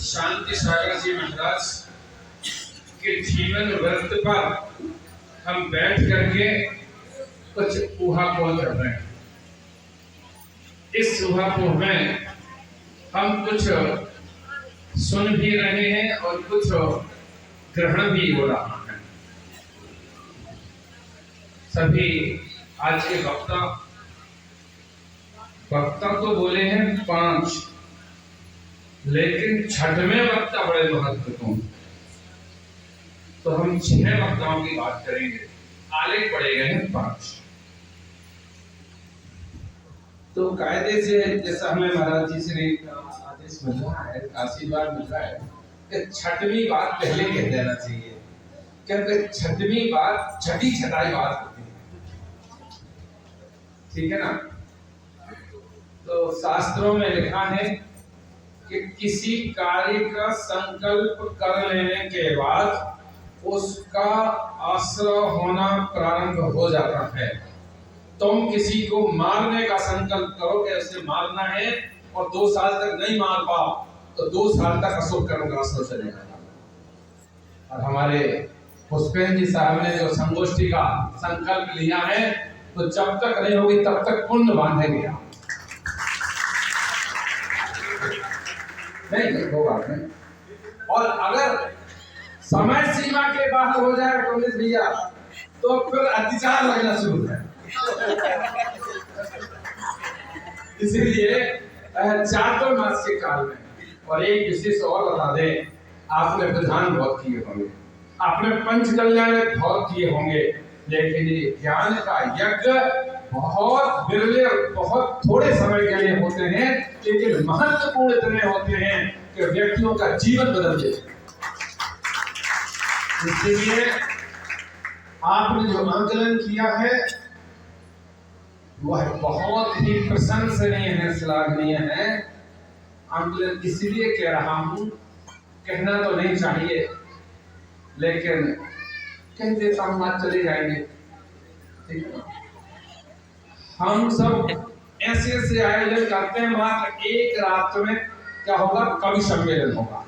शांति सागर जी महाराज के जीवन व्रत पर हम बैठ करके कुछ ऊहापोह कर रहे हैं। इस ऊहापोह में हम कुछ सुन भी रहे हैं और कुछ ग्रहण भी हो रहा है। सभी आज के वक्ता तो बोले हैं 5, लेकिन छठवें वक्ता बड़े महत्वपूर्ण, तो हम 6 वक्ताओं की बात करेंगे। आलेख पड़े गए हैं 5। तो कायदे से जैसा हमें महाराज जी से आदेश मिल रहा है, आशीर्वाद मिल रहा है कि 6वीं बात पहले कह देना चाहिए, क्योंकि 6वीं बात छठी छठाई बात होती है। ठीक है ना? तो शास्त्रों में लिखा है कि किसी कार्य का संकल्प कर लेने के बाद उसका आश्रय होना प्रारंभ हो जाता है। तुम किसी को मारने का संकल्प करो कि उसे मारना है और 2 साल तक नहीं मार पाओ तो 2 साल तक अशुभ कर्म का असर चलेगा। और हमारे पुष्पेंद्र जी साहब ने जो संगोष्ठी का संकल्प लिया है, तो जब तक नहीं होगी तब तक पुण्य बांधेंगे आप। नहीं वो बात नहीं। और अगर समय सीमा के बाहर हो जाए पुलिस भैया, तो फिर अत्याचार लगना शुरू है। इसीलिए चातुर्मास के काल में, और एक विशेष और बता दें, आपने विधान बहुत किए होंगे, आपने पंच कल्याण बहुत किए होंगे, लेकिन ये ज्ञान का यज्ञ बहुत बिरले, बहुत थोड़े समय के लिए होते हैं, लेकिन महत्वपूर्ण इतने होते हैं कि व्यक्तियों का जीवन बदल देते हैं। इसलिए आपने जो आंकलन किया है वह बहुत ही प्रशंसनीय है, श्लाघनीय है। आंकलन इसलिए कह रहा हूं, कहना तो नहीं चाहिए, लेकिन कह देता हूं, आज चले जाएंगे। ठीक है? हम सब ऐसे ऐसे आयोजन करते हैं, मात्र एक रात में क्या होगा, कवि सम्मेलन होगा।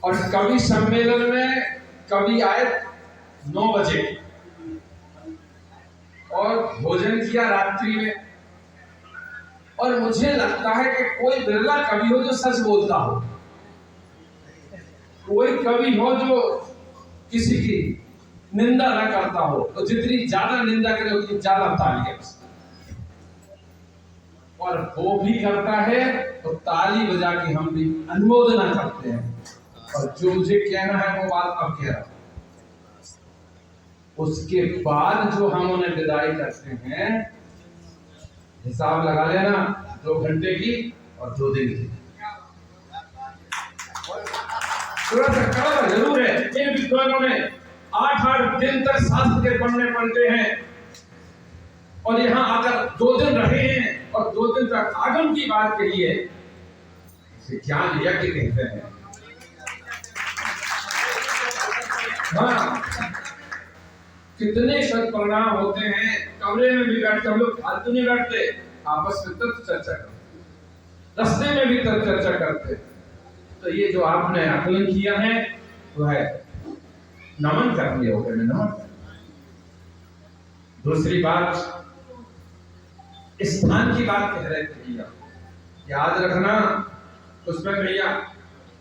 और कवि सम्मेलन में कवि आए 9 बजे और भोजन किया रात्रि में। और मुझे लगता है कि कोई बिरला कवि हो जो सच बोलता हो, कोई कवि हो जो किसी की निंदा न करता हो। तो जितनी ज्यादा निंदा करे उतनी ज्यादा ताली है, और वो भी करता है तो ताली बजा के हम भी अनुमोदना करते हैं। और जो मुझे कहना है वो बात अब कह रहा हूं। उसके बाद जो हम उन्हें विदाई करते हैं, हिसाब लगा लेना, 2 घंटे की और 2 दिन की। जरूर है, इन विद्वानों ने 8-8 दिन तक शास्त्र के पढ़ने पड़ते हैं, और यहाँ आकर 2 दिन रहे हैं, और 2 दिन तक आगम की बात के लिए ज्ञान यज्ञ कहते हैं। हाँ, कितने सत्परिणाम होते हैं। कमरे में भी बैठते, हम लोग फालतू नहीं बैठते, आपस में तत्व चर्चा करते, रास्ते में भी तत्व चर्चा करते। तो ये जो आपने आकलन किया है वो है नमन कर दिया होगा, नमन। दूसरी बात, स्थान की बात कह रहे थे भैया, याद रखना। उसमें भैया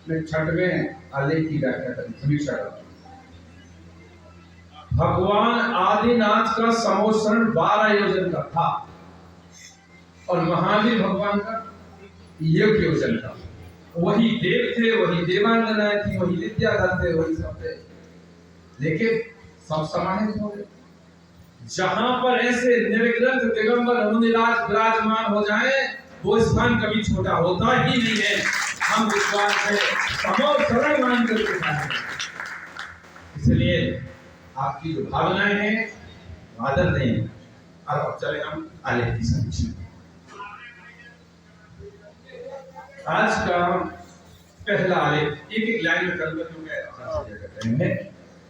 मैं 6वें आलेख की व्याख्या करी, समीक्षा करी। भगवान आदिनाथ का समोत्सरण 12 योजन का था, और महावीर भगवान का 1 योजन का। वही देव थे, वही देवांगनाएं थी, वही विद्याधर थे, वही सब थे, लेकिन सब समाहित हो गए। जहां पर ऐसे निर्ग्रंथ दिगंबर मुनिराज विराजमान हो जाए, वो स्थान कभी छोटा होता ही नहीं है। हम विश्वास है समोत्सरण मान करके हैं। इसलिए आपकी जो भावनाएं हैं आदर दें। और अब चले हम आलेख की समीक्षा। आज का पहला आलेख एक लाइन में कर दूंगा,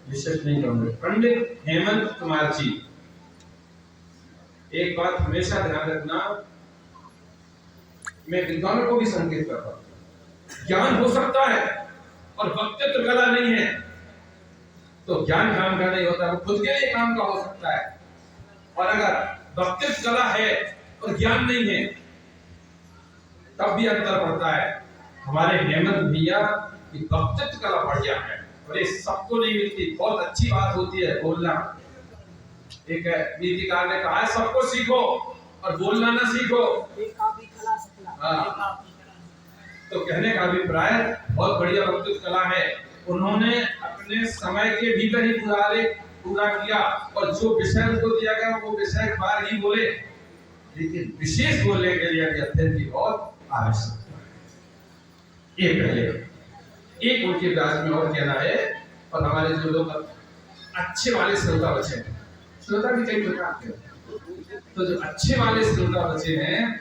विशेष नहीं करूंगा। पंडित हेमंत कुमार जी, एक बात हमेशा ध्यान रखना, मैं विद्वानों को भी संकेत करता हूं, ज्ञान हो सकता है और वक्तृत्व कला नहीं है तो ज्ञान काम का नहीं होता, वो खुद के लिए काम का हो सकता है। और अगर वक्तृत्व कला है और ज्ञान नहीं है तब भी अंतर पड़ता है। हमारे हेमंत भैया की वक्तृत्व कला बढ़िया है और ये सबको नहीं मिलती। बहुत अच्छी बात होती है बोलना। एक नीतिकार ने कहा है सबको सीखो और बोलना ना सीखो। हाँ, तो कहने का अभिप्राय बहुत बढ़िया वक्तृत्व कला है। उन्होंने अपने समय के भीतर ही पूरा किया और जो विषय उनको दिया गया वो विषय बार ही बोले, लेकिन विशेष बोलने के लिए अध्ययन की बहुत आवश्यकता है। ये पहले एक उनके व्यास में और कहना है। और हमारे जो लोग अच्छे वाले श्रोता बचे हैं, श्रोता भी कई प्रकार के, तो जो अच्छे वाले श्रोता बचे हैं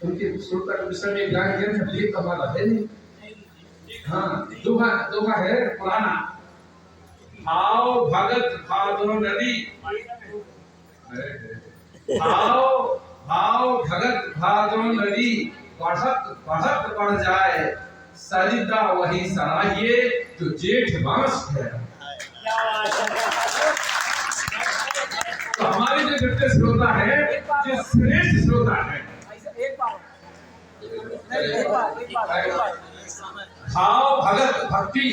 उनके श्रोता के विषय में ज्ञान ज्ञान तकलीफ का बात है नहीं। हाँ, दोहा है पुराना, आओ भगत भादो नदी, आओ भगत भादो नदी, बढ़त बढ़त बढ़ जाए, सरिता वही सराहिए जो जेठ मास है। तो हमारे जो जितने श्रोता है, जो श्रेष्ठ श्रोता है, भाव भगत भक्ति,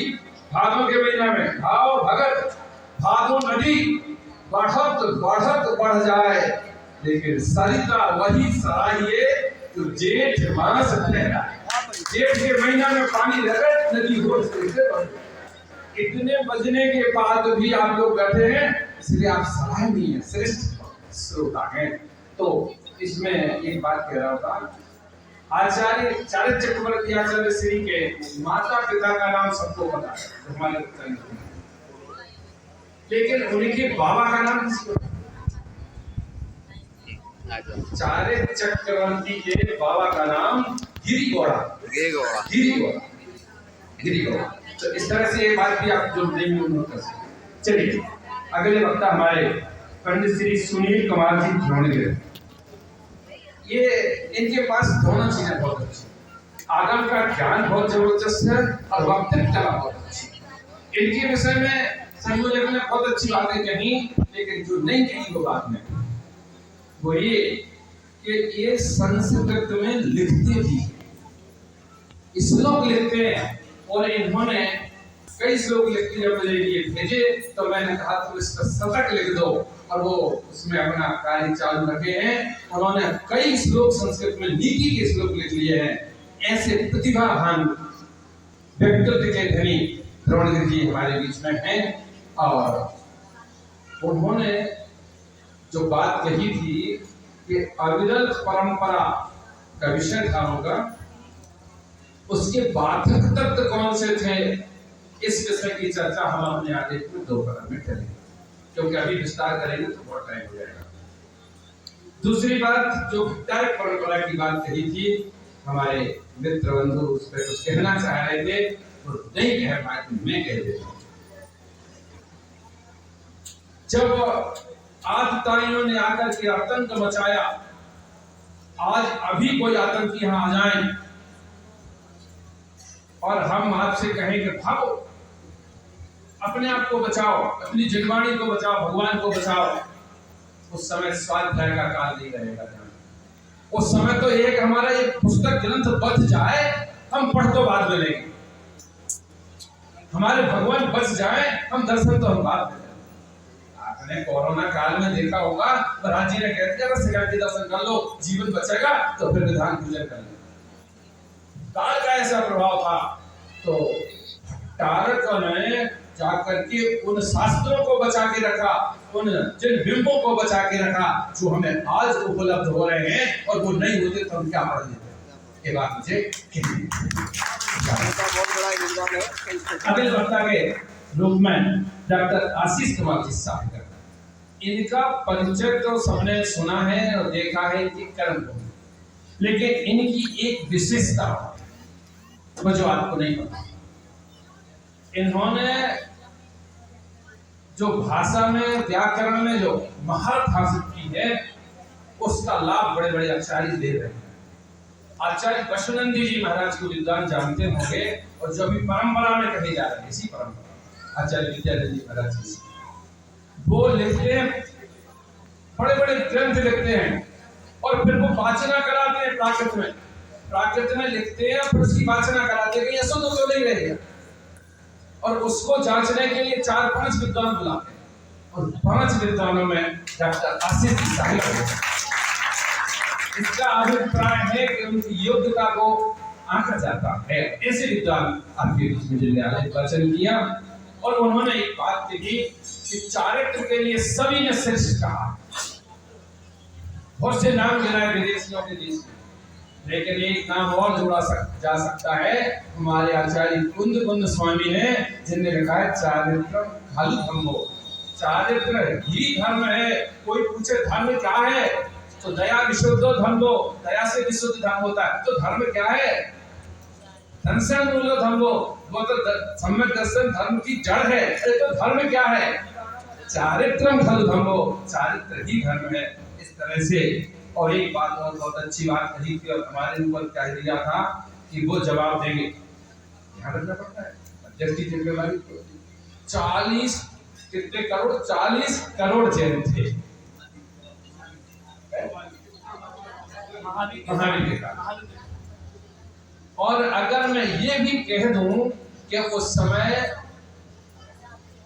भादों के महीना में भाव भगत भादो नदी, बढ़त बढ़त बढ़ जाए, लेकिन सरिता वही सराहिए जो जेठ मास ठहरा। जेठ के महीना में पानी रगड़ नदी हो इतने बजने के बाद भी आप लोग बैठे हैं, इसलिए आप सराहनीय है, श्रेष्ठ श्रोता हैं। तो इसमें एक बात कह रहा था, आचार्य चाणक्य चक्रवर्ती आचार्य श्री के माता पिता का नाम सबको पता है हमारे, लेकिन उनके बाबा का नाम किसी को? चाणक्य चक्रवर्ती के बाबा का नाम गिरिगौड़ा। तो इस तरह से एक बात भी आप जो नहीं नोट कर सकते। चलिए अगले वक्ता हमारे पंडित श्री सुनील कुमार जी ध्रोणगिरी। ये इनके पास दोनों चीजें बहुत अच्छी, आगम का ज्ञान बहुत जबरदस्त है और वक्तृत्व कला बहुत अच्छी। इनके विषय में संयोजक ने बहुत अच्छी बातें कही, लेकिन जो नहीं कही वो बात में वो ये कि ये संस्कृत में लिखते भी, श्लोक लिखते हैं। और इन्होंने कई श्लोक लिख के जब मुझे ये भेजे तो मैंने कहा तुम इसका शतक लिख दो, और वो उसमें अपना कार्य चालू रखे हैं। उन्होंने कई श्लोक संस्कृत में नीति के श्लोक लिख लिए हैं। ऐसे प्रतिभावान व्यक्तित्व के धनी ध्रोणगिरी जी हमारे बीच में हैं। और उन्होंने जो बात कही थी कि अविरल परंपरा का विषय था होगा, उसके बाधक तत्व कौन से थे, इस विषय की चर्चा हम अपने आदेश में दोपहर में करेंगे, क्योंकि अभी विस्तार करेंगे तो बहुत टाइम हो जाएगा। दूसरी बात जो तर्क परंपरा की बात कही थी, हमारे मित्र बंधु उस पर कुछ कहना चाह रहे थे और नहीं कह पाए, मैं कह देता हूं। जब आतताइयों ने आकर के आतंक मचाया, आज अभी कोई आतंकी यहां आ जाए और हम आपसे कहें कि भागो, अपने आप को बचाओ, अपनी जिनवाणी को बचाओ, भगवान को बचाओ, उस समय स्वाध्याय का काल नहीं रहेगा। उस समय तो एक हमारा ये पुस्तक ग्रंथ बच जाए, हम पढ़ तो बाद में लेंगे, हमारे भगवान बच जाए, हम दर्शन तो हम बाद में। आपने कोरोना काल में देखा होगा, महाराज जी ने कह दिया सिगरेट दर्शन कर लो, जीवन बचेगा, तो फिर विधान पूजन कर लो। काल का ऐसा प्रभाव था। तो तारक ने जाकर के उन शास्त्रों को बचा के रखा, उन जिन बिंबों को बचा के रखा जो हमें आज उपलब्ध हो रहे हैं, और वो नहीं होते तो हम क्या पढ़ लेते। ये बात मुझे अगले वक्ता के रूप में डॉक्टर आशीष कुमार जी साहब का, इनका परिचय तो सबने सुना है और देखा है, इनकी कर्म को, लेकिन इनकी एक विशेषता वो जो आपको नहीं पता। इन्होंने जो भाषा में, व्याकरण में जो महारत हासिल की है, उसका लाभ बड़े बड़े आचार्य दे रहे हैं। आचार्य बसवनंदी जी महाराज को विद्वान जानते होंगे, और जो भी परंपरा में कहे जा रहे हैं, इसी परंपरा आचार्य विद्यानंद जी महाराज जी, वो लिखते हैं, बड़े बड़े ग्रंथ लिखते हैं, और फिर वो वाचना कराते हैं प्राकृत में लिखते हैं, फिर उसकी वाचना कराते हैं कि अशुद्ध तो नहीं रहेगा, और उसको जांचने के लिए 4-5 विद्वान बुलाते हैं, और 5 विद्वानों में डॉक्टर आशीष साहिल है। इसका अभिप्राय है कि उनकी योग्यता को आंका जाता है। ऐसे विद्वान आपके बीच में जिन्होंने आलेख वाचन किया, और उन्होंने एक बात कही कि चारित्र के लिए सभी ने श्रेष्ठ कहा। बहुत से नाम गिनाए विदेशियों के देश में, लेकिन एक नाम और जोड़ा जा सकता है, हमारे आचार्य कुंद स्वामी ने, जिनने लिखा है चारित्र खलु धम्मो, चारित्र ही धर्म है। कोई पूछे धर्म क्या है, तो दया विशुद्धो धम्मो, दया से विशुद्ध धर्म होता है। तो धर्म क्या है? दर्शन मूलो धम्मो, वो तो सम्यक दर्शन धर्म की जड़ है। तो धर्म क्या है? चारित्रम खलु धम्मो, चारित्र ही धर्म है। इस तरह से, और एक बात और बहुत अच्छी बात कही थी, और हमारे ऊपर कह दिया था कि वो जवाब देंगे, ध्यान रखना पड़ता है अध्यक्ष की जिम्मेदारी। 40 कितने करोड़, 40 करोड़ जैन थे महावीर का। और अगर मैं ये भी कह दूं कि उस समय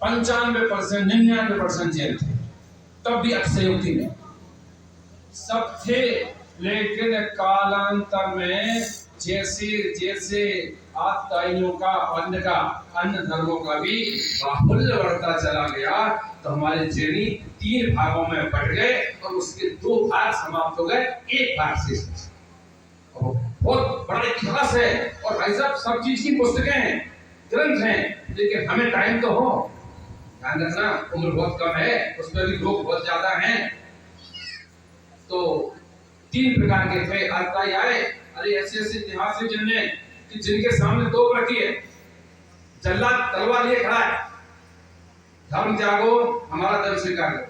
95% 99% जैन थे, तब भी अक्षयोक्ति नहीं सब थे, लेकिन कालांतर में जैसे जैसे आत्ताइयों का अन्य धर्मों का भी बाहुल्य बढ़ता चला गया, तो हमारे जैनी 3 भागों में बट गए, और उसके 2 भाग समाप्त हो गए, 1 भाग शेष। बहुत बड़ा इतिहास है, और भाई साहब सब चीज की पुस्तकें हैं, ग्रंथ हैं, लेकिन हमें टाइम तो हो, ध्यान रखना, उम्र बहुत कम है, उसमें भी लोग बहुत ज्यादा हैं। तो 3 प्रकार के थे आत्ताई आए। अरे ऐसे इतिहास है जिनके सामने तोप रखी है, जल्लाद तलवार लिए खड़ा है, धर्म त्यागो, हमारा धर्म स्वीकार करो,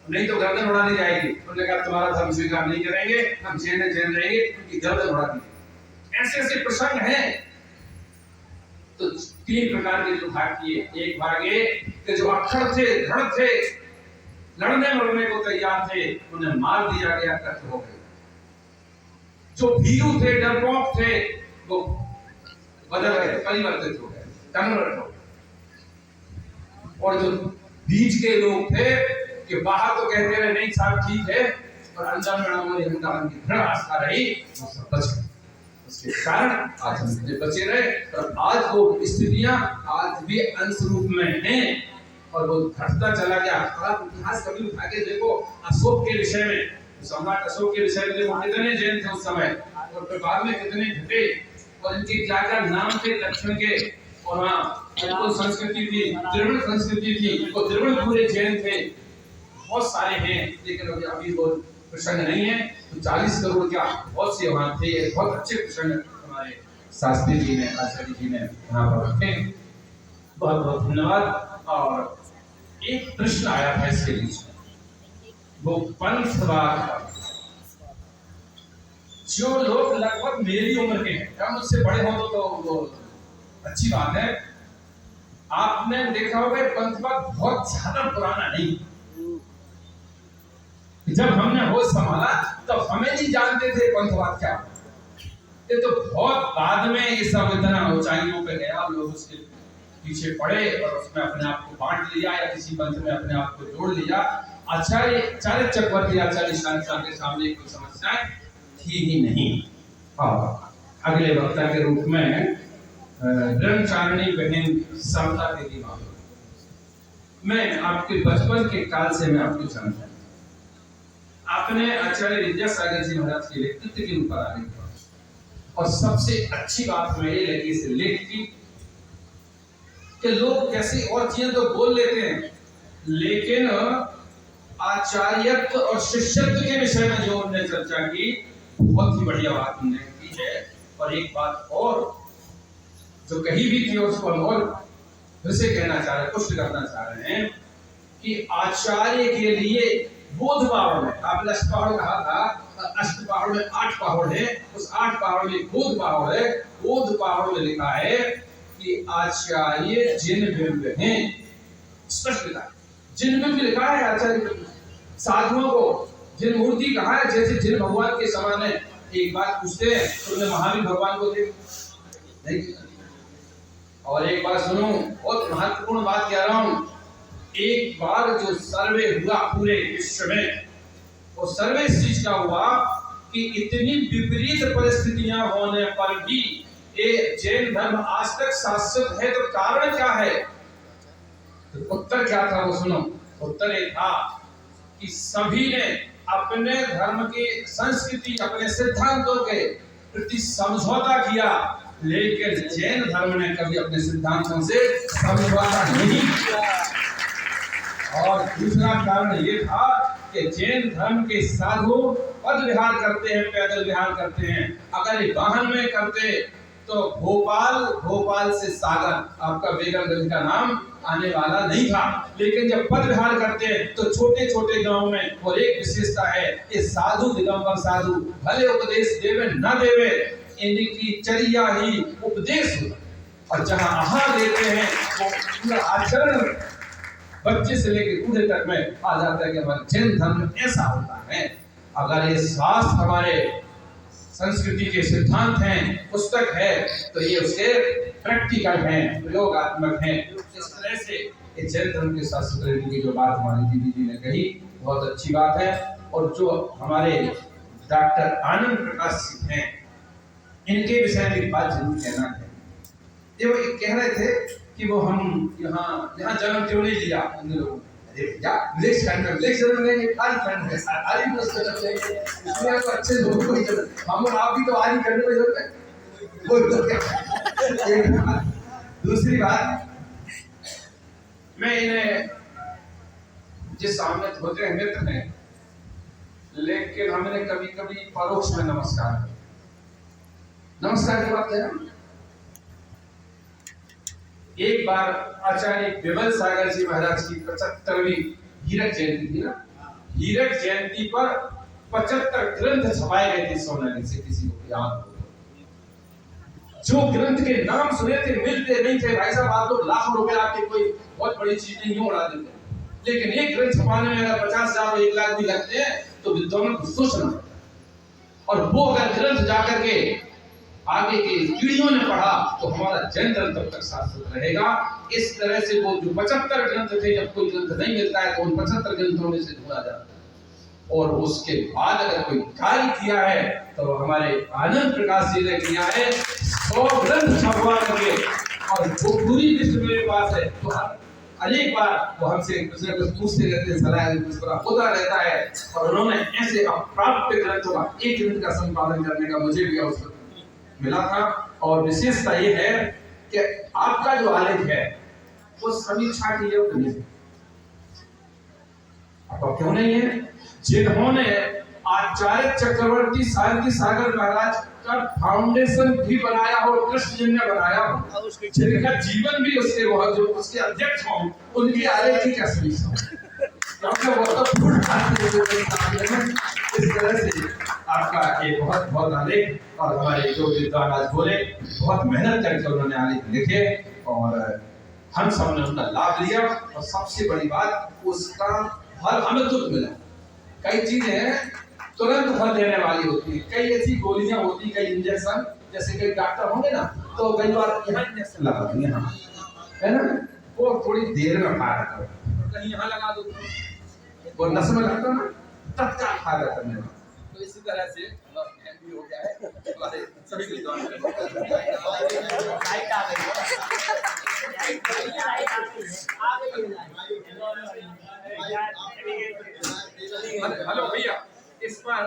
नहीं तो गर्दन उड़ा दी जाएगी। उन्होंने कहा तुम्हारा धर्म स्वीकार नहीं करेंगे, हम जैन रहेंगे, क्योंकि गर्दन उड़ा दी। ऐसे प्रसंग हैं। तो 3 प्रकार के जो भाग किए, एक भाग ये कि जो अक्षर थे, दृढ़ थे, लड़ने मरने को तैयार थे, उन्हें मार दिया गया, कत्ल हो गए। जो भीरू थे, डरपोक थे, वो बदल गए, परिवर्तित हो गए, कन्वर्ट हो गए। और जो बीच के लोग थे कि बाहर तो कहते रहे नहीं साहब ठीक है, और अंदर में हमारी की दृढ़ आस्था रही, वो सब बच गए। उसके कारण आज हम बचे रहे, और आज वो स्थितियां आज भी अंश रूप में हैं, और वो घटता चला गया। आप इतिहास कभी उठा के देखो, अशोक के विषय में, सम्राट अशोक के विषय में देखो, कितने जैन थे उस समय, और फिर बाद में कितने घटे, और इनके क्या क्या नाम थे दक्षिण के, और वहाँ संस्कृति थी, द्रविड़ संस्कृति थी, वो द्रविड़ पूरे जैन थे, बहुत सारे हैं, लेकिन अभी वो प्रसंग नहीं है। तो 40 करोड़ क्या बहुत से वहाँ थे, बहुत अच्छे प्रसंग हमारे शास्त्री जी ने, आचार्य जी ने यहाँ पर रखे। बहुत बहुत धन्यवाद। और एक प्रश्न आया था इसके बीच में, वो पंथवाद। जो लोग लगभग मेरी उम्र के हैं, या मुझसे बड़े हो तो वो अच्छी बात है, आपने देखा होगा पंथवाद बहुत ज्यादा पुराना नहीं। जब हमने होश संभाला तो हमें नहीं जानते थे पंथवाद क्या, ये तो बहुत बाद में ये सब इतना ऊंचाइयों पे गया, लोग उसके पीछे पड़े और उसमें अपने आप को बांट लिया, या किसी पंथ में अपने आप को जोड़ लिया। आचार्य चक्रवर्ती आचार्य शांति के सामने कोई समस्या थी ही नहीं। और अगले वक्ता के रूप में ब्रह्मचारिणी बहन समता देवी माँ, मैं आपके बचपन के काल से मैं आपको जानता हूँ। आपने आचार्य विद्यासागर जी महाराज के व्यक्तित्व के ऊपर आलेख पढ़ा, और सबसे अच्छी बात हमें ये लगी इस लेख की कि लोग कैसे और चीजें तो बोल लेते हैं, लेकिन आचार्यत्व और शिष्यत्व के विषय में जो उन्होंने चर्चा की, बहुत ही बढ़िया बात उन्होंने की है। और एक बात और जो कही भी थी, उसको हम और फिर से कहना चाह रहे हैं, पुष्ट करना चाह रहे हैं कि आचार्य के लिए बोध भाव में, आपने कहा था अष्ट पहाड़ में 8 पहाड़ है, उस 8 पहाड़ में गोद पहाड़ है। गोद पहाड़ में लिखा है कि आचार्य जिन बिंब हैं, स्पष्ट लिखा है, जिन बिंब लिखा है आचार्य साधुओं को जिन मूर्ति कहा है, जैसे जिन भगवान के समान है। एक बात पूछते हैं, तुमने महावीर भगवान को देखा नहीं? और एक बात सुनो, बहुत महत्वपूर्ण बात कह रहा हूं, एक बार जो सर्वे हुआ पूरे विश्व में, वो सर्वे इस चीज का हुआ कि इतनी विपरीत परिस्थितियां होने पर भी ये जैन धर्म आज तक शाश्वत है, तो कारण क्या है? तो उत्तर क्या था वो सुनो। उत्तर ये था कि सभी ने अपने धर्म की संस्कृति, अपने सिद्धांतों के प्रति समझौता किया, लेकिन जैन धर्म ने कभी अपने सिद्धांतों से समझौता नहीं किया। और दूसरा कारण ये था कि जैन धर्म के साधु पद विहार करते हैं, पैदल विहार करते हैं। अगर ये वाहन में करते तो भोपाल से सागर, आपका बेगमगंज का नाम आने वाला नहीं था। लेकिन जब पद विहार करते हैं तो छोटे छोटे गांव में, और एक विशेषता है, ये साधु दिगंबर साधु भले उपदेश देवे न देवे, इनकी चर्या ही उपदेश होता। और जहां आहार देते हैं वो पूरा आचरण बच्चे से लेकर बूढ़े तक में आ जाता है कि हमारे जैन धर्म में ऐसा होता है। अगर ये शास्त्र हमारे संस्कृति के सिद्धांत हैं, पुस्तक है, तो ये उसके प्रैक्टिकल हैं, प्रयोगात्मक हैं। इस तरह से ये जैन धर्म के शास्त्र रहने की जो बात हमारी दीदी जी ने कही, बहुत अच्छी बात है। और जो हमारे डॉक्टर आनंद प्रकाश सिंह हैं, इनके विषय में एक बात जरूर कहना है। ये वो कह रहे थे कि वो हम यहाँ जन्म क्यों नहीं लिया इन लोगों ने। अरे भैया विलेज खंड में, विलेज जन्म लेंगे, आदि खंड में, आदि प्लस जन्म लेंगे, इसमें आपको अच्छे लोगों को ही जन्म, हम और आप भी तो आदि खंड में जन्म लेंगे। वो तो क्या। दूसरी बात, मैं इन्हें जिस सामने होते हैं मित्र हैं, लेकिन हमने कभी कभी परोक्ष में नमस्कार की बात है। एक बार आचार्य विमल सागर जी महाराज की 75वीं हीरक जयंती थी ना, हीरक जयंती पर 75 ग्रंथ छपाए गए थे सोनाली से, किसी को याद हो? जो ग्रंथ के नाम सुने थे मिलते नहीं थे भाई साहब। आप लोग लाखों रुपए आपके कोई बहुत बड़ी चीज नहीं उड़ा देते, लेकिन एक ग्रंथ छपाने में अगर 50,000 1 लाख भी लगते हैं तो विद्वानों को सोचना। और वो अगर ग्रंथ जाकर के आगे की पीढ़ियों ने पढ़ा तो हमारा जैन धर्म तब तक शाश्वत रहेगा। इस तरह से वो जो 75 ग्रंथ थे, जब कोई ग्रंथ नहीं मिलता है तो उन 75 ग्रंथों में से ढूंढा जाता है। और उसके बाद अगर कोई कार्य किया है तो हमारे आनंद प्रकाश जी ने किया है, 100 ग्रंथ छपवा करके, और वो पूरी लिस्ट मेरे पास है। तो अनेक बार वो हमसे कुछ न कुछ पूछते रहते हैं, सलाह होता रहता है। और उन्होंने ऐसे अप्राप्त ग्रंथों का एक ग्रंथ का संपादन करने का मुझे भी अवसर मिला था। और विशेषता ये है कि आपका जो आलेख है वो समीक्षा की योग्य नहीं है। आपका क्यों नहीं है? जिन्होंने आचार्य चक्रवर्ती शांति सागर महाराज का फाउंडेशन भी बनाया हो, कृष्ण जी ने बनाया हो, जिनका जीवन भी उसके बहुत जो उसके अध्यक्ष हों, उनकी आलेख की क्या समीक्षा हो? इस तरह से आपका एक बहुत बहुत आलेख, और हमारे जो विद्वान आज बोले, बहुत मेहनत करके उन्होंने आलेख लिखे और हम सब ने उनका लाभ लिया। और सबसे बड़ी बात, उसका फल हमें तुरंत मिला। कई चीजें तुरंत फल देने वाली होती है, कई ऐसी गोलियां होती, कई इंजेक्शन, जैसे कई डॉक्टर होंगे ना, तो कई बार यहाँ इंजेक्शन लगा देंगे, हाँ है ना, वो थोड़ी देर में फायदा करता, कहीं यहाँ लगा दो, वो नस में लगता ना, तत्काल फायदा करने वाला। तो इसी तरह से भी हो गया है हमारे सभी विद्वान। हेलो भैया, इस पर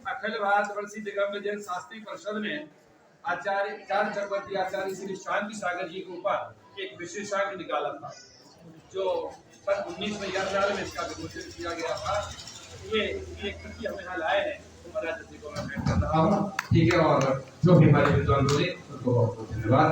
अखिल भारतवर्षीय दिगंबर जैन शास्त्री परिषद ने आचार्य चक्रवर्ती आचार्य श्री शांति सागर जी के ऊपर एक विशेषांक निकाला था, जो सन 1911 में इसका विमोचन किया गया था। ये कृति हमें यहाँ लाए हैं, महाराज जी को मैं भेंट कर रहा हूँ। ठीक है, और जो भी हमारे विद्वान बोले उनको बहुत बहुत धन्यवाद।